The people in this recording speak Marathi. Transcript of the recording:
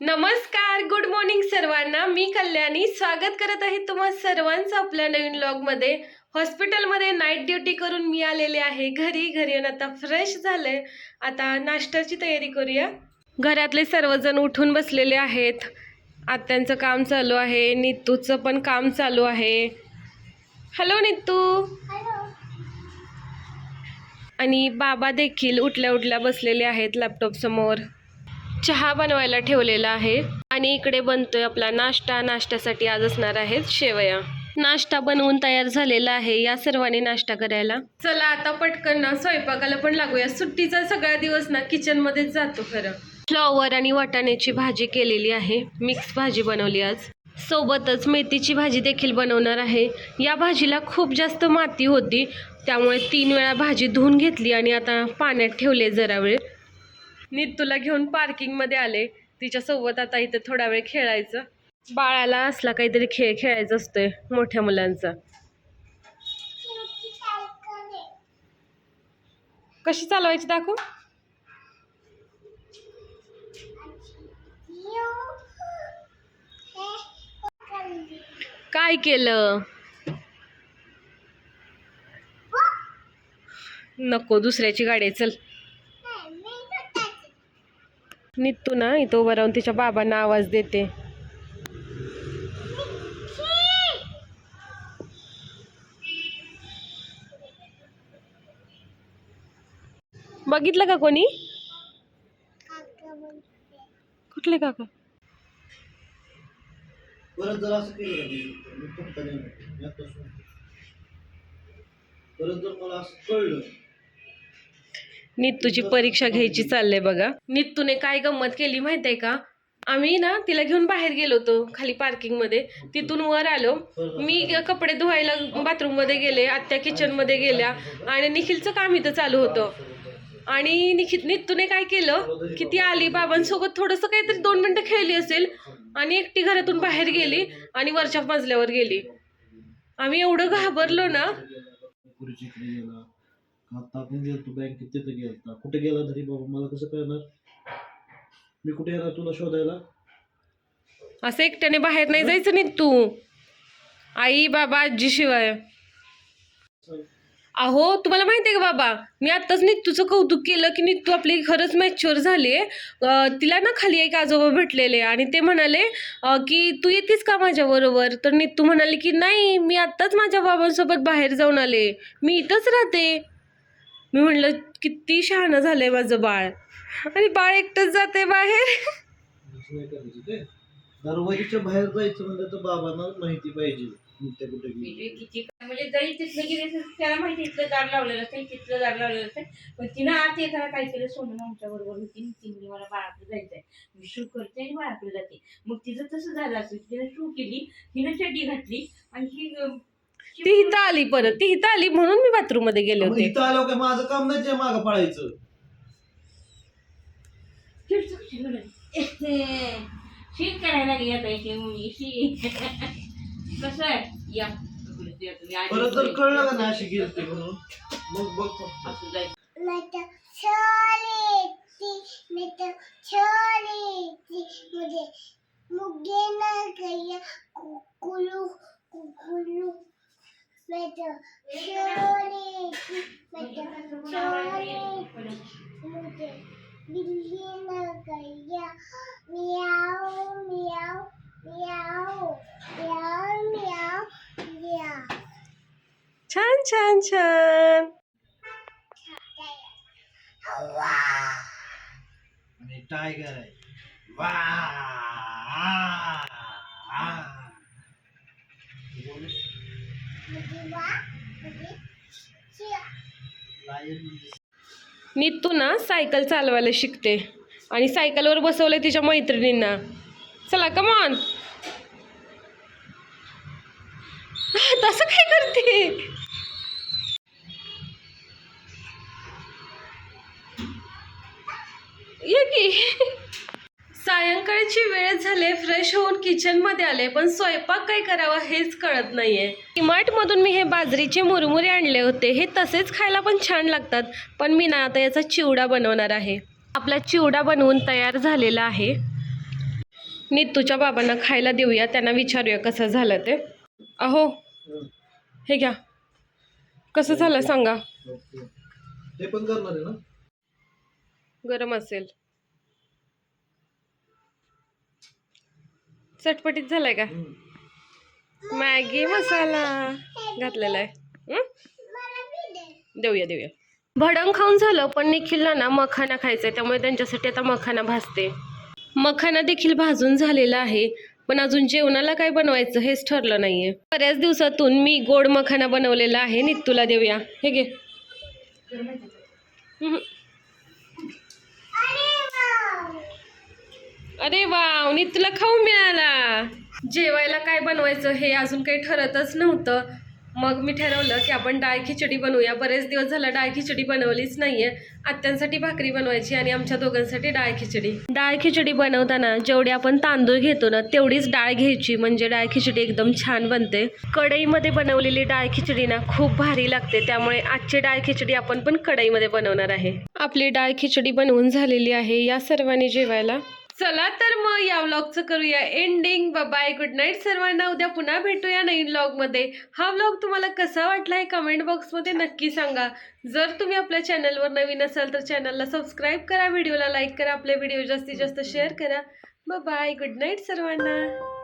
नमस्कार, गुड मॉर्निंग सर्वांना. मी कल्याणी स्वागत करत आहे तुम्हा सर्वांचं आपल्या नवीन व्लॉगमध्ये. हॉस्पिटलमध्ये नाईट ड्युटी करून मी आलेले आहे घरी येऊन आता फ्रेश झाले. आता नाश्त्याची तयारी करूया. घरातले सर्वजण उठून बसलेले आहेत. आत्यांचं काम चालू आहे, नितूचं पण काम चालू आहे. हॅलो नितू. आणि बाबा देखील उठल्या उठल्या बसलेले आहेत लॅपटॉप समोर. चहा बनवायला ठेवलेला आहे आणि इकडे बनतोय आपला नाश्ता. नाश्त्यासाठी आज असणार आहेत शेवया. नाश्ता बनवून तयार झालेला आहे. या सर्वांनी नाश्ता करायला. चला आता पटकन ना स्वयंपाकाला पण लागूया. सुट्टीचा सगळा दिवस ना किचन मध्येच जातो खरं. फ्लॉवर आणि वाटाण्याची भाजी केलेली आहे. मिक्स भाजी बनवली आज. सोबतच मेथीची भाजी देखील बनवणार आहे. या भाजीला खूप जास्त माती होती, त्यामुळे 3 वेळा भाजी धुवून घेतली आणि आता पाण्यात ठेवले जरा वेळ. नितूला घेऊन पार्किंगमध्ये आले. तिच्यासोबत आता इथे थोडा वेळ खेळायचं. बाळाला असला काहीतरी खेळ खेळायचा असतोय मोठ्या मुलांचा. कशी चालवायची दाखव. काय केलं? नको, दुसऱ्याची गाडी आहे, चल. नितू ना इथं उभं राहून तिच्या बाबांना आवाज देते. बघितलं का कोणी? कुठले काका? परत जर असं मला असं कळलं. नितूची परीक्षा घ्यायची चाललंय बघा. नितूने काय गंमत केली माहितीये का? आम्ही ना तिला घेऊन बाहेर गेलो होतो खाली पार्किंगमध्ये. तिथून वर आलो, मी कपडे धुवायला बाथरूममध्ये गेले, आत्या किचनमध्ये गेल्या आणि निखिलचं काम इथं चालू होतं. आणि नितूने काय केलं की ती आली बाबांसोबत थोडंसं काहीतरी 2 मिनिटं खेळली असेल आणि एकटी घरातून बाहेर गेली आणि वरच्या मजल्यावर गेली. आम्ही एवढं घाबरलो ना. आता आपण गेलो बँकेत, तिथे गेलता. कुठे गेला तरी बाबा मला कसं कळणार? मी कुठे येणार तुला शोधायला? असं एकट्याने बाहेर नाही जायचं नितू. आई बाबा आजी शिवाय. अहो तुम्हाला माहिती आहे का बाबा, मी आत्ताच नितूचं कौतुक केलं की नितू आपली खरंच मॅच्युअर झाली आहे. तिला ना खाली एक आजोबा भेटलेले आणि ते म्हणाले की तू येतेस का माझ्याबरोबर? तर नितू म्हणाली की नाही, मी आत्ताच माझ्या बाबांसोबत बाहेर जाऊन आले, मी इथंच राहते. मी म्हणलं किती शहाणं झालंय माझं बाळ. आणि बाळ एकटंच जाते बाहेर. दरवाजीच्या बाहेर जायचं म्हणजे तर बाबांना माहिती पाहिजे कुठे किती म्हणजे जरी तिथलं गेले त्याला माहिती इथलं दार लावलेलं असेल, तिथलं दार लावलेलं असेल. पण तिनं आत येताना काय केलं, सोनून आमच्या बरोबर होती. ती मला बाळाकडे जायचंय, मी शू करते आणि बाळाकडे जाते. मग तिचं तसं झालं असेल, तिनं शू केली, हिनं चड्डी घातली आणि ती इथं आली. परत ती इथं आली म्हणून मी बाथरूम मध्ये गेले होते. इथं आलो काय माझं काम नाही मागं पळायचं. शीत करायला गेल्या पाहिजे मुली. कसं आहे या परत जर कळलं का ना अशी गेलते म्हणून मग बघ असं जायचं. छान छान छान. आणि टायगर आहे. वा नितू ना सायकल चालवायला शिकते आणि सायकलवर बसवलंय तिच्या मैत्रिणींना. चला कम ऑन. तसं काय करते? ये की. सायंकाळची वेळ झाले, फ्रेश होऊन किचनमध्ये आले, पण स्वयंपाक काय करावा हेच कळत नाहीये. डीमार्टमधून मी हे बाजरीचे मुरमुरे आणले होते. हे तसेच खायला पण छान लागतात, पण मी ना आता याचा चिवडा बनवणार आहे. आपला चिवडा बनवून तयार झालेला आहे. नीतूच्या बाबांना खायला देऊया, त्यांना विचारूया कसं झालं ते. अहो हे घ्या, कसं झालं सांगा. ओके. ते पण करणार आहे ना? गरम असेल. चटपटीत झालाय का? मॅगी मसाला घातलेला आहे. देऊया. भडंग खाऊन झालं, पण निखिलला ना मखाना खायचा आहे, त्यामुळे त्यांच्यासाठी आता मखाना भाजते. मखाना देखील भाजून झालेला आहे, पण अजून जेवणाला काय बनवायचं हेच ठरलं नाहीये. बऱ्याच दिवसातून मी गोड मखाना बनवलेला आहे, नीतूला देऊया. हे घे. अरे वाव, नीतूला खाऊ मिळाला. जेवायला काय बनवायचं हे अजून काही ठरतच नव्हतं. मग मी ठरवलं की आपण डाळ खिचडी बनवूया. बरेच दिवस झाला डाळ खिचडी बनवलीच नाहीये. आत्यांसाठी भाकरी बनवायची आणि आमच्या दोघांसाठी डाळ खिचडी. डाळ खिचडी बनवताना जेवढे आपण तांदूळ घेतो ना तेवढीच डाळ घ्यायची, म्हणजे डाळ खिचडी एकदम छान बनते. कढईमध्ये बनवलेली डाळ खिचडी ना खूप भारी लागते, त्यामुळे आजची डाळ खिचडी आपण पण कढईमध्ये बनवणार आहे. आपली डाळ खिचडी बनवून झालेली आहे, या सर्वांनी जेवायला. चला तर मग या व्लॉगचं करूया एंडिंग. बाय, गुड नाईट सर्वांना. उद्या पुन्हा भेटूया नवीन व्लॉगमध्ये. हा व्लॉग तुम्हाला कसा वाटला हे कमेंट बॉक्समध्ये नक्की सांगा. जर तुम्ही आपल्या चॅनलवर नवीन असाल तर चॅनलला सबस्क्राईब करा, व्हिडिओला लाईक करा, आपले व्हिडिओ जास्तीत जास्त शेअर करा. बाय, गुड नाईट सर्वांना.